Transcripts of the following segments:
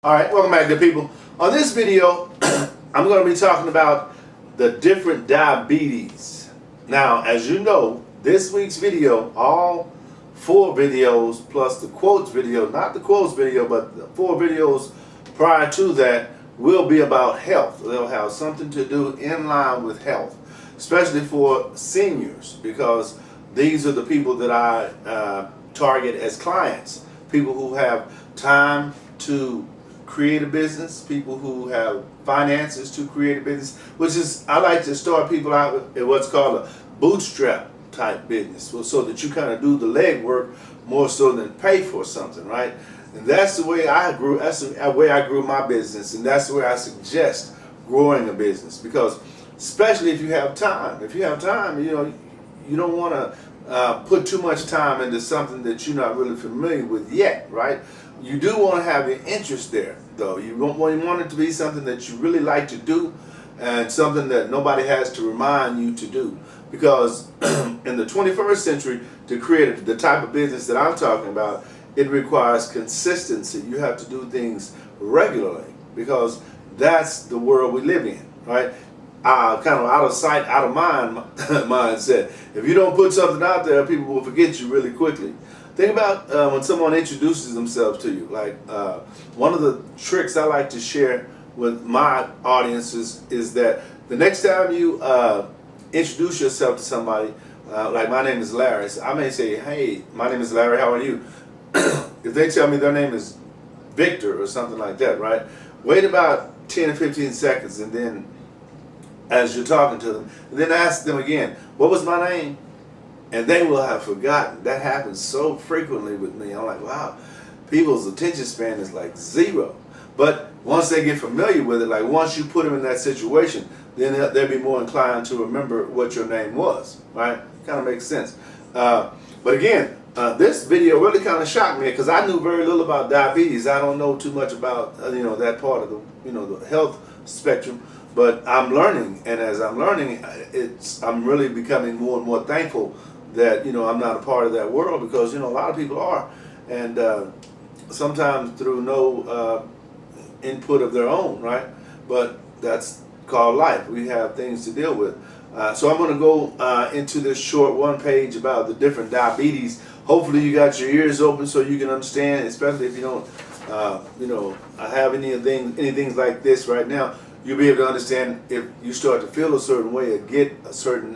Alright, welcome back, good people. On this video, I'm going to be talking about the different diabetes. Now, as you know, this week's video, all 4 videos plus the quotes video, not the quotes video, but the 4 videos prior to that will be about health. They'll have something to do in line with health, especially for seniors, because these are the people that I target as clients. People who have time to create a business, people who have finances to create a business, which is, I like to start people out in what's called a bootstrap type business, so that you kind of do the legwork more so than pay for something, right? And that's the way I grew. That's the way I grew my business, and that's the way I suggest growing a business. Because especially if you have time, you don't want to put too much time into something that you're not really familiar with yet, right? You do want to have your interest there, though. You want it to be something that you really like to do, and something that nobody has to remind you to do. Because in the 21st century, to create the type of business that I'm talking about, it requires consistency. You have to do things regularly, because that's the world we live in, right? Kind of out of sight, out of mind mindset. If you don't put something out there, people will forget you really quickly. Think about when someone introduces themselves to you. Like one of the tricks I like to share with my audiences is that the next time you introduce yourself to somebody, like my name is Larry, so I may say, hey, my name is Larry, how are you? If they tell me their name is Victor or something like that, right? Wait about 10 or 15 seconds, and then as you're talking to them, and then ask them again, what was my name? And they will have forgotten. That happens so frequently with me. I'm like, wow, people's attention span is like 0. But once they get familiar with it, like once you put them in that situation, then they'll be more inclined to remember what your name was, right? Kind of makes sense. But again, this video really kind of shocked me, because I knew very little about diabetes. I don't know too much about that part of the health spectrum. But I'm learning, and as I'm learning, I'm really becoming more and more thankful that I'm not a part of that world, because a lot of people are, and sometimes through no input of their own, right? But that's called life. We have things to deal with. So I'm going to go into this short one page about the different diabetes. Hopefully you got your ears open so you can understand, especially if you don't have anything like this right now. You'll be able to understand if you start to feel a certain way or get a certain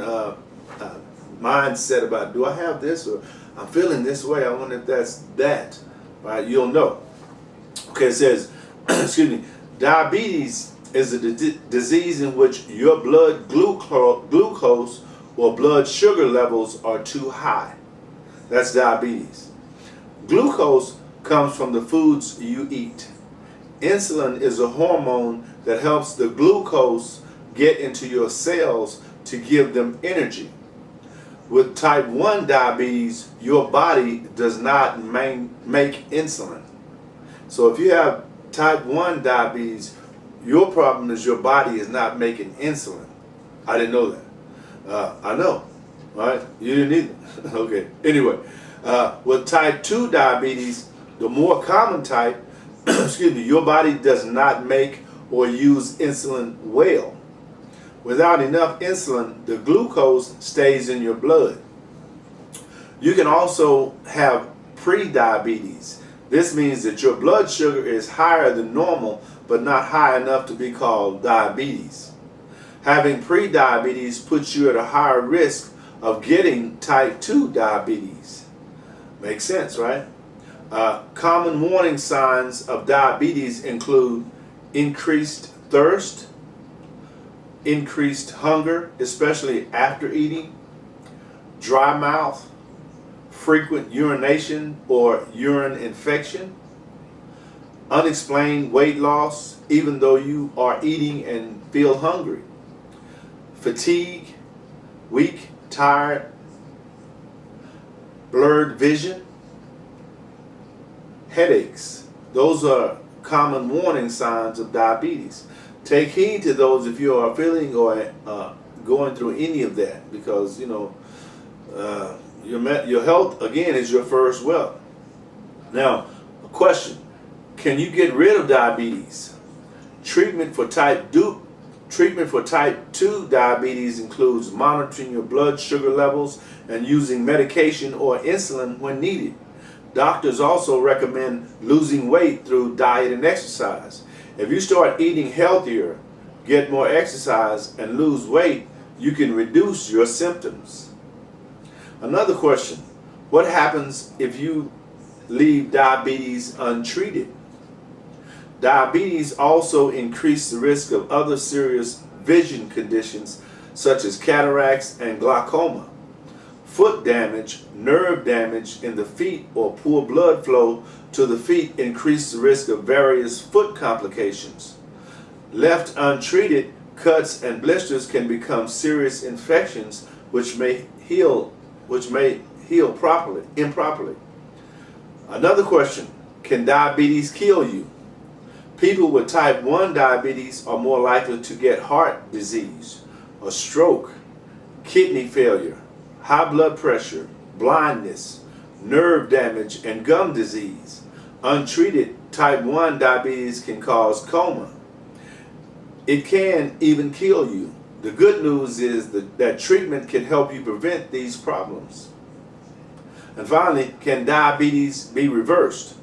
mindset about, do I have this, or I'm feeling this way, I wonder if that's that, right? You'll know. Okay, it says, excuse me, diabetes is a disease in which your blood glucose or blood sugar levels are too high. That's diabetes. Glucose comes from the foods you eat. Insulin is a hormone that helps the glucose get into your cells to give them energy. With type 1 diabetes, your body does not make insulin. So if you have type 1 diabetes, your problem is your body is not making insulin. I didn't know that. I know, right? You didn't either. Okay, anyway, with type 2 diabetes, the more common type, excuse me, your body does not make or use insulin well. Without enough insulin, the glucose stays in your blood. You can also have pre-diabetes. This means that your blood sugar is higher than normal, but not high enough to be called diabetes. Having pre-diabetes puts you at a higher risk of getting type 2 diabetes. Makes sense, right? Common warning signs of diabetes include increased thirst, increased hunger, especially after eating, dry mouth, frequent urination or urine infection, unexplained weight loss even though you are eating and feel hungry, fatigue, weak, tired, blurred vision, headaches. Those are common warning signs of diabetes. Take heed to those if you are feeling or going through any of that, because your health again is your first wealth. Now, a question: Can you get rid of diabetes? Treatment for type 2 diabetes includes monitoring your blood sugar levels and using medication or insulin when needed. Doctors also recommend losing weight through diet and exercise. If you start eating healthier, get more exercise, and lose weight, you can reduce your symptoms. Another question: what happens if you leave diabetes untreated? Diabetes also increases the risk of other serious vision conditions such as cataracts and glaucoma. Foot damage, nerve damage in the feet, or poor blood flow to the feet increase the risk of various foot complications. Left untreated, cuts and blisters can become serious infections which may heal improperly. Another question: can diabetes kill you? People with type 1 diabetes are more likely to get heart disease, a stroke, kidney failure, high blood pressure, blindness, nerve damage, and gum disease. Untreated type 1 diabetes can cause coma. It can even kill you. The good news is that treatment can help you prevent these problems. And finally, can diabetes be reversed?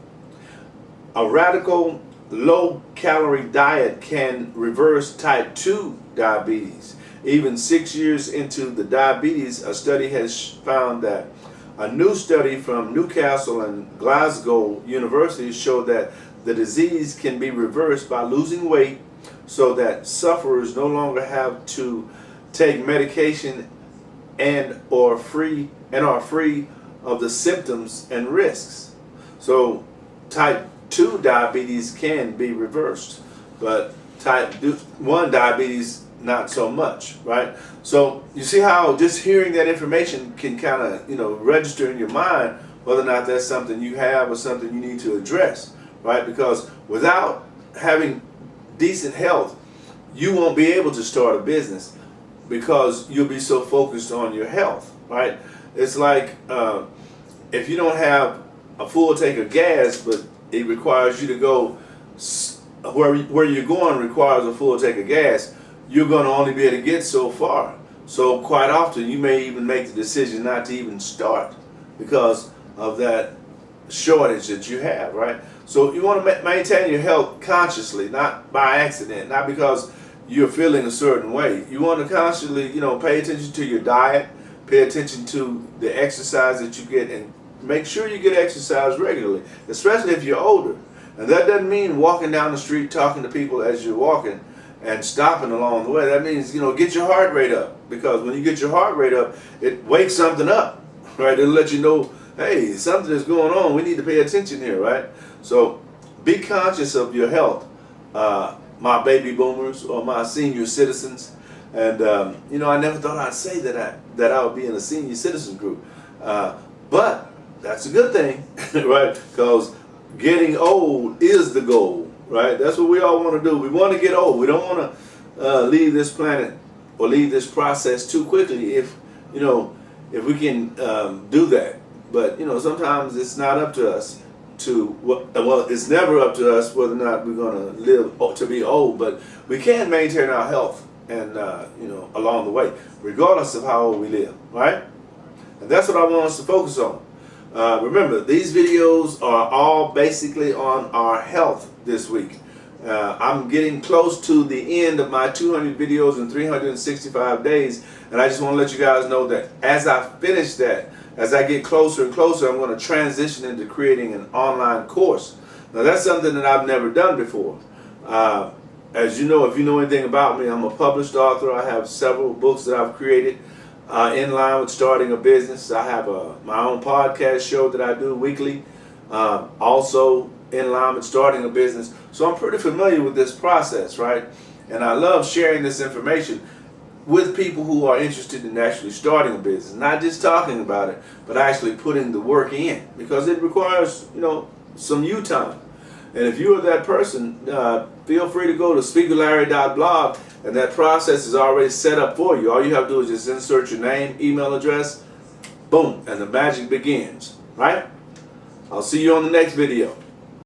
A radical low-calorie diet can reverse type 2 diabetes. Even 6 years into the diabetes, a study has found that a new study from Newcastle and Glasgow universities showed that the disease can be reversed by losing weight so that sufferers no longer have to take medication and are free of the symptoms and risks. So type 2 diabetes can be reversed, but type 1 diabetes not so much, right? So you see how just hearing that information can kind of, register in your mind whether or not that's something you have or something you need to address, right? Because without having decent health, you won't be able to start a business because you'll be so focused on your health, right? It's like if you don't have a full tank of gas, but it requires you to go where you're going requires a full tank of gas, you're going to only be able to get so far. So quite often you may even make the decision not to even start because of that shortage that you have, right? So you want to maintain your health consciously, not by accident, not because you're feeling a certain way. You want to constantly, pay attention to your diet, pay attention to the exercise that you get, and make sure you get exercise regularly, especially if you're older. And that doesn't mean walking down the street talking to people as you're walking and stopping along the way. That means, get your heart rate up, because when you get your heart rate up, it wakes something up, right? It'll let you know, hey, something is going on. We need to pay attention here, right? So be conscious of your health, my baby boomers or my senior citizens. And, I never thought I'd say that I would be in a senior citizen group. But that's a good thing, right? Because getting old is the goal, right? That's what we all want to do. We want to get old. We don't want to leave this planet or leave this process too quickly if we can do that. But, sometimes it's not up to us it's never up to us whether or not we're going to live to be old, but we can maintain our health and, along the way, regardless of how old we live, right? And that's what I want us to focus on. Remember, these videos are all basically on our health this week. I'm getting close to the end of my 200 videos in 365 days, and I just want to let you guys know that as I finish that, as I get closer and closer, I'm going to transition into creating an online course. Now, that's something that I've never done before. As you know, if you know anything about me, I'm a published author. I have several books that I've created in line with starting a business. I have my own podcast show that I do weekly, also in line with starting a business. So I'm pretty familiar with this process, right? And I love sharing this information with people who are interested in actually starting a business, not just talking about it, but actually putting the work in, because it requires, some you time. And if you are that person, feel free to go to speakerlarry.blog, and that process is already set up for you. All you have to do is just insert your name, email address, boom, and the magic begins, right? I'll see you on the next video.